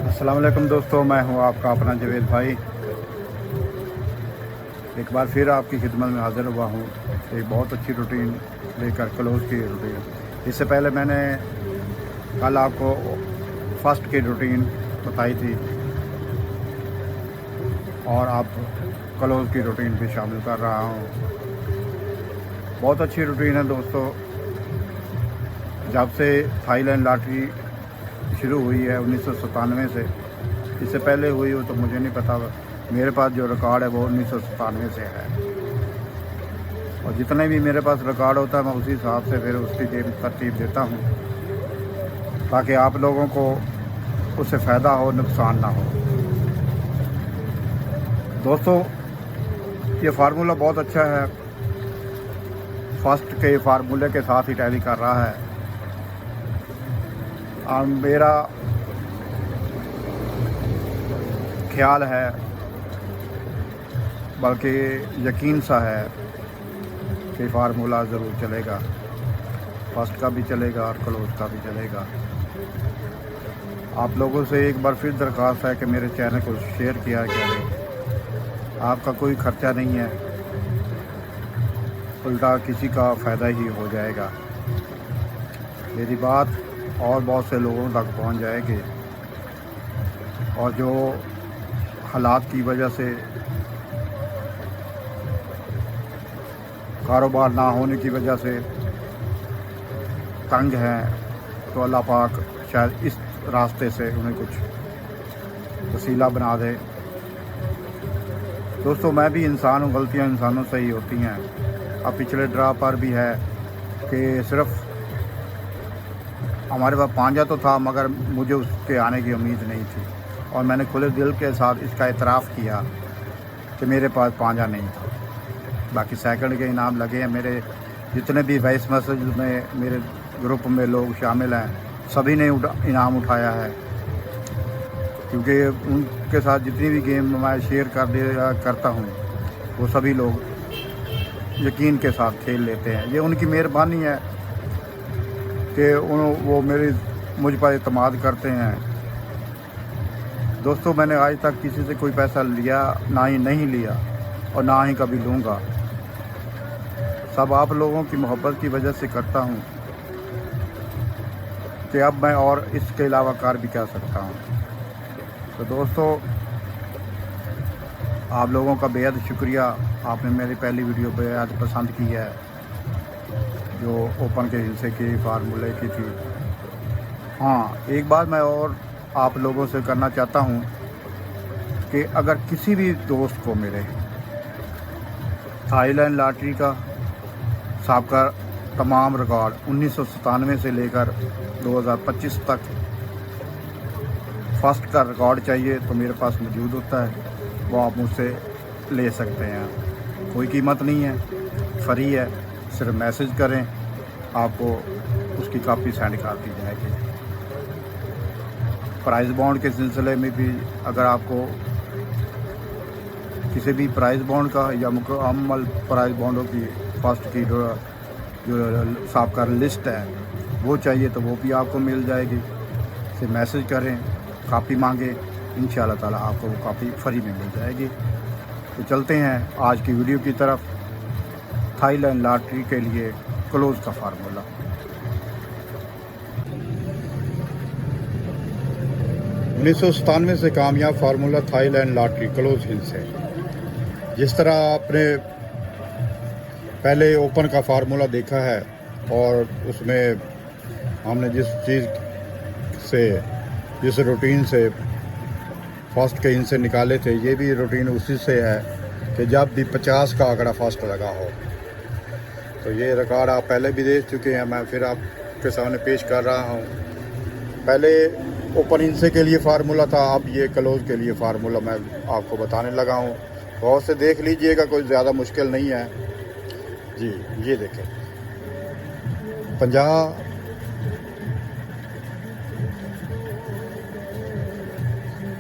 अस्सलाम वालेकुम दोस्तों, मैं हूं आपका अपना जवेद भाई। एक बार फिर आपकी खिदमत में हाज़िर हुआ हूं एक बहुत अच्छी रूटीन लेकर, क्लोज़ की रूटीन। इससे पहले मैंने कल आपको फर्स्ट की रूटीन बताई थी और अब क्लोज़ की रूटीन भी शामिल कर रहा हूं। बहुत अच्छी रूटीन है दोस्तों। जब से थाईलैंड लॉटरी शुरू हुई है 1997 से, इससे पहले हुई हो तो मुझे नहीं पता। मेरे पास जो रिकॉर्ड है वो 1997 से है, और जितने भी मेरे पास रिकॉर्ड होता है मैं उसी हिसाब से फिर उसकी तरतीब देता हूँ, ताकि आप लोगों को उससे फ़ायदा हो, नुकसान ना हो। दोस्तों, ये फार्मूला बहुत अच्छा है, फर्स्ट के फार्मूले के साथ ही टैली कर रहा है। और मेरा ख्याल है, बल्कि यकीन सा है कि फार्मूला ज़रूर चलेगा। फर्स्ट का भी चलेगा और क्लोज़ का भी चलेगा। आप लोगों से एक बार फिर दरख्वास्त है कि मेरे चैनल को शेयर किया करें। आपका कोई ख़र्चा नहीं है, उल्टा किसी का फ़ायदा ही हो जाएगा। मेरी बात और बहुत से लोगों तक पहुंच जाएगी, और जो हालात की वजह से, कारोबार ना होने की वजह से तंग हैं, तो अल्लाह पाक शायद इस रास्ते से उन्हें कुछ वसीला बना दे। दोस्तों, मैं भी इंसान हूँ, गलतियाँ इंसानों से ही होती हैं। अब पिछले ड्रा पर भी है कि सिर्फ हमारे पास पांजा तो था, मगर मुझे उसके आने की उम्मीद नहीं थी, और मैंने खुले दिल के साथ इसका इतराफ़ किया कि मेरे पास पांजा नहीं था। बाकी सेकंड के इनाम लगे हैं। मेरे जितने भी वॉइस मैसेज में मेरे ग्रुप में लोग शामिल हैं, सभी ने इनाम उठाया है, क्योंकि उनके साथ जितनी भी गेम मैं शेयर करता हूँ वो सभी लोग यकीन के साथ खेल लेते हैं। ये उनकी मेहरबानी है कि वो मुझ पर एतमाद करते हैं। दोस्तों, मैंने आज तक किसी से कोई पैसा लिया ना ही नहीं लिया, और ना ही कभी लूँगा। सब आप लोगों की मोहब्बत की वजह से करता हूँ कि अब मैं और इसके अलावा कर भी क्या सकता हूँ। तो दोस्तों, आप लोगों का बेहद शुक्रिया। आपने मेरी पहली वीडियो बेहद पसंद की है, जो ओपन के हिस्से की फार्मूले की थी। हाँ, एक बात मैं और आप लोगों से करना चाहता हूँ कि अगर किसी भी दोस्त को मेरे थाईलैंड लॉटरी का साबका तमाम रिकॉर्ड 1997 से लेकर 2025 तक फर्स्ट का रिकॉर्ड चाहिए, तो मेरे पास मौजूद होता है, वो आप मुझसे ले सकते हैं। कोई कीमत नहीं है, फ्री है। सिर्फ मैसेज करें, आपको उसकी कॉपी सेंड कर दी जाएगी। प्राइज़ बॉन्ड के सिलसिले में भी अगर आपको किसी भी प्राइज़ बॉन्ड का या मुकम्मल प्राइज़ बॉन्डों की फर्स्ट की जो साबका लिस्ट है वो चाहिए, तो वो भी आपको मिल जाएगी। से मैसेज करें, कापी मांगे, इंशाअल्लाह ताला आपको वो कापी फ्री में मिल जाएगी। तो चलते हैं आज की वीडियो की तरफ। थाईलैंड लॉटरी के लिए क्लोज़ का फार्मूला। 1997 से कामयाब formula Thailand lottery close hills है। जिस तरह आपने पहले ओपन का फार्मूला देखा है, और उसमें हमने जिस रूटीन से फर्स्ट के इनसे निकाले थे, ये भी रूटीन उसी से है कि जब भी 50 का आंकड़ा फर्स्ट लगा हो। तो ये रिकॉर्ड आप पहले भी देख चुके हैं, मैं फिर आपके सामने पेश कर रहा हूँ। पहले ओपन इनसे के लिए फार्मूला था, अब ये क्लोज़ के लिए फार्मूला मैं आपको बताने लगा हूँ। बहुत से देख लीजिएगा, कोई ज़्यादा मुश्किल नहीं है जी। ये देखें, 50,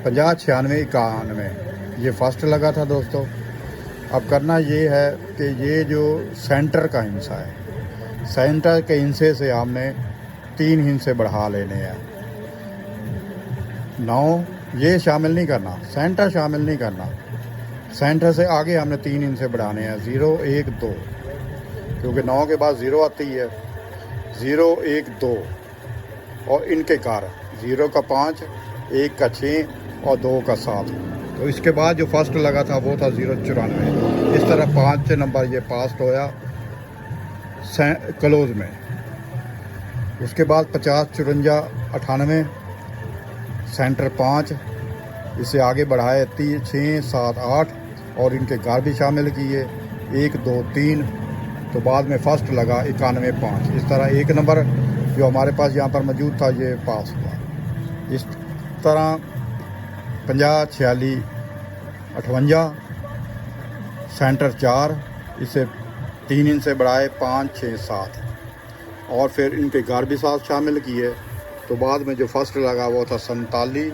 96, 91 ये फर्स्ट लगा था दोस्तों। अब करना ये है कि ये जो सेंटर का हिस्सा है, सेंटर के हिस्से से हमने 3 हिस्से बढ़ा लेने हैं। 9, ये शामिल नहीं करना, सेंटर शामिल नहीं करना। सेंटर से आगे हमने 3 इनसे बढ़ाने हैं, 0 1 2, क्योंकि 9 के बाद 0 आती है। 0 1 2 और इनके कार 0 का 5, 1 का 6 और 2 का 7। तो इसके बाद जो फर्स्ट लगा था वो था 094। इस तरह 5 नंबर ये पास होया क्लोज में। उसके बाद 50 54 98 सेंटर 5, इसे आगे बढ़ाए 3 6 7 8 और इनके घर भी शामिल किए 1 2 3। तो बाद में फर्स्ट लगा 91 5। इस तरह 1 नंबर जो हमारे पास यहाँ पर मौजूद था ये पास हुआ। इस तरह 50 46 58 सेंटर 4, इसे 3 इनसे बढ़ाए 5 6 7 और फिर इनके घर भी साथ शामिल किए। तो बाद में जो फर्स्ट लगा वो था 47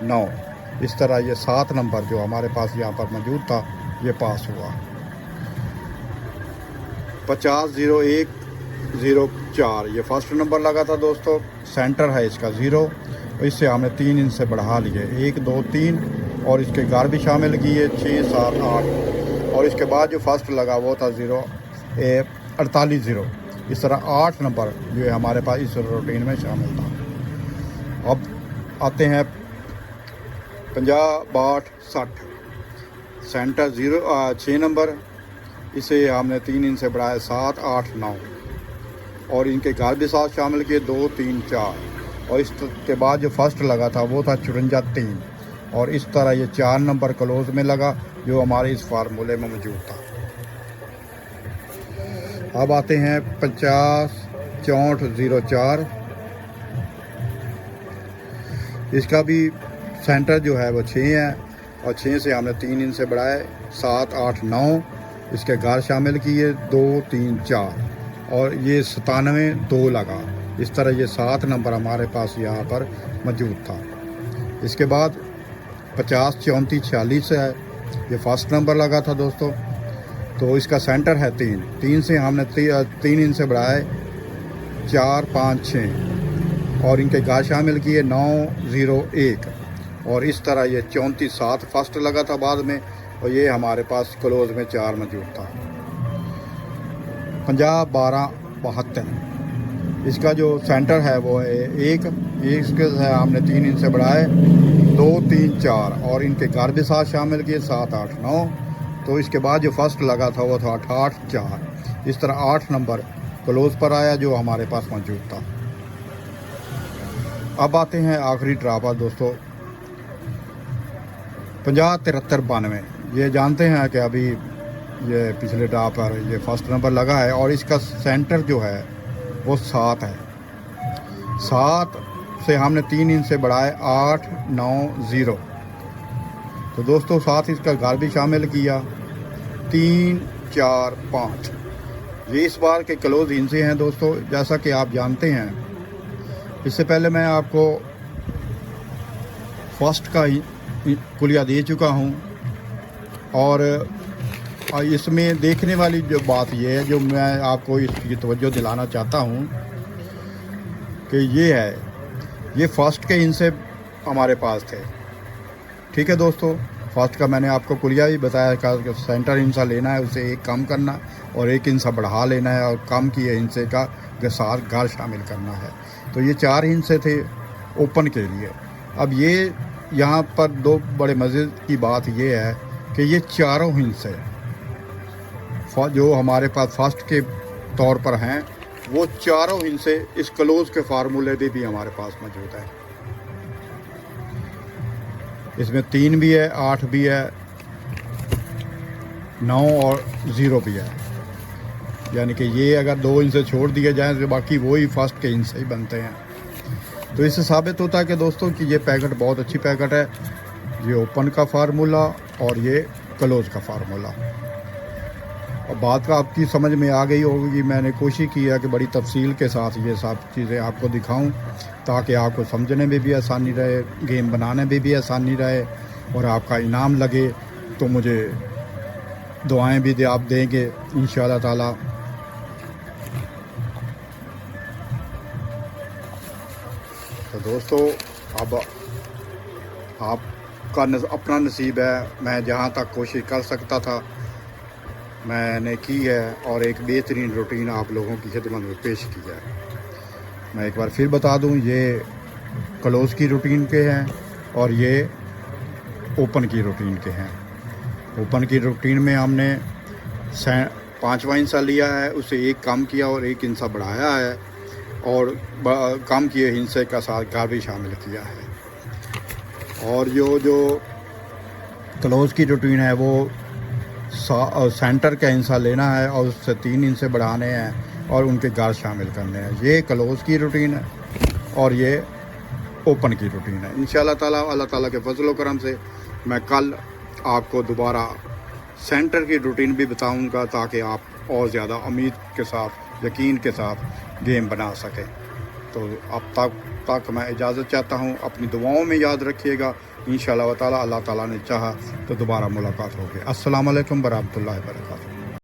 9। इस तरह ये 7 नंबर जो हमारे पास यहाँ पर मौजूद था ये पास हुआ। 50 01 04 ये फर्स्ट नंबर लगा था दोस्तों। सेंटर है इसका 0, इससे हमने 3 इनसे बढ़ा लिए 1 2 3 और इसके घर भी शामिल किए 6 7 8 और इसके बाद जो फर्स्ट लगा वो था 48 0। इस तरह 8 नंबर जो है हमारे पास इस रूटीन में शामिल था। अब आते हैं 50 62 60 सेंटर 6 नंबर, इसे हमने 3 इनसे बढ़ाया 7 8 9 और इनके घर भी साथ शामिल किए 2 3 4 और इसके बाद जो फर्स्ट लगा था वो था 54 3 और इस तरह ये 4 नंबर क्लोज में लगा जो हमारे इस फार्मूले में मौजूद था। अब आते हैं 50 64 04। इसका भी सेंटर जो है वो 6 है और 6 से हमने 3 इनसे बढ़ाए 7 8 9, इसके घर शामिल किए 2 3 4 और ये 97 2 लगा। इस तरह ये 7 नंबर हमारे पास यहाँ पर मौजूद था। इसके बाद 50 34 46 है, ये फर्स्ट नंबर लगा था दोस्तों। तो इसका सेंटर है 3 से हमने 3 इनसे बढ़ाए 4 5 6 और इनके घर शामिल किए 9 0 1 और इस तरह ये 34 7 फर्स्ट लगा था बाद में और ये हमारे पास क्लोज में 4 मौजूद था। 50 12 72 इसका जो सेंटर है वो है 1, इसके हमने 3 इनसे बढ़ाए 2 3 4 और इनके घर भी साथ शामिल किए 7 8 9। तो इसके बाद जो फर्स्ट लगा था वो था 88 4। इस तरह 8 नंबर क्लोज पर आया जो हमारे पास मौजूद था। अब आते हैं आखिरी ड्रा पर दोस्तों 50 73 92। ये जानते हैं कि अभी ये पिछले ड्रा पर ये फर्स्ट नंबर लगा है और इसका सेंटर जो है वो 7 है। 7 से हमने 3 इनसे बढ़ाए 8 9 0। तो दोस्तों 7 इसका घर भी शामिल किया 3 4 5। ये इस बार के क्लोज इनसे हैं दोस्तों। जैसा कि आप जानते हैं इससे पहले मैं आपको फर्स्ट का कुलिया दे चुका हूं और इसमें देखने वाली जो बात ये है जो मैं आपको इसकी तवज्जो दिलाना चाहता हूं कि ये है ये फर्स्ट के इनसे हमारे पास थे। ठीक है दोस्तों, फर्स्ट का मैंने आपको कुलिया भी बताया कि सेंटर इंसा लेना है, उसे एक कम करना और एक इंसा बढ़ा लेना है और कम किए इंसे का साथ घर शामिल करना है। तो ये 4 हिंसे थे ओपन के लिए। अब ये यहाँ पर 2 बड़े मज़े की बात ये है कि ये चारों हिंसे जो हमारे पास फर्स्ट के तौर पर हैं वो चारों हिंसे इस क्लोज के फार्मूले भी हमारे पास मौजूद है। इसमें 3 भी है, 8 भी है, 9 और 0 भी है। यानी कि ये अगर 2 इनसे छोड़ दिए जाएँ तो बाकी वही फर्स्ट के इनसे ही बनते हैं। तो इससे साबित होता है कि दोस्तों कि ये पैकेट बहुत अच्छी पैकेट है। ये ओपन का फार्मूला और ये क्लोज का फार्मूला। और बात का आपकी समझ में आ गई होगी। मैंने कोशिश की है कि बड़ी तफसील के साथ ये सब चीज़ें आपको दिखाऊं ताकि आपको समझने में भी आसानी रहे, गेम बनाने में भी आसानी रहे और आपका इनाम लगे। तो मुझे दुआएं भी आप देंगे इंशाअल्लाह ताला। तो दोस्तों अब आपका अपना नसीब है। मैं जहाँ तक कोशिश कर सकता था मैंने की है और एक बेहतरीन रूटीन आप लोगों की खिदमत में पेश की है। मैं एक बार फिर बता दूं, ये क्लोज़ की रूटीन के हैं और ये ओपन की रूटीन के हैं। ओपन की रूटीन में हमने 5वां हिस्सा लिया है, उसे एक कम किया और एक हिस्सा बढ़ाया है और कम किए हिस्से का साथ कार भी शामिल किया है। और जो क्लोज़ की रूटीन है वो सेंटर का हिस्सा लेना है और उससे 3 हिस्से बढ़ाने हैं और उनके गार शामिल करने हैं। ये क्लोज़ की रूटीन है और ये ओपन की रूटीन है। इंशाल्लाह ताला अल्लाह ताला के फजल व करम से मैं कल आपको दोबारा सेंटर की रूटीन भी बताऊंगा ताकि आप और ज़्यादा उम्मीद के साथ, यकीन के साथ गेम बना सकें। तो अब तक मैं इजाज़त चाहता हूँ। अपनी दुआओं में याद रखिएगा। इंशाअल्लाह ताला अल्लाह ताला ने चाहा तो दोबारा मुलाकात होगी। अस्सलाम वालेकुम व रहमतुल्लाहि व बरकातहू।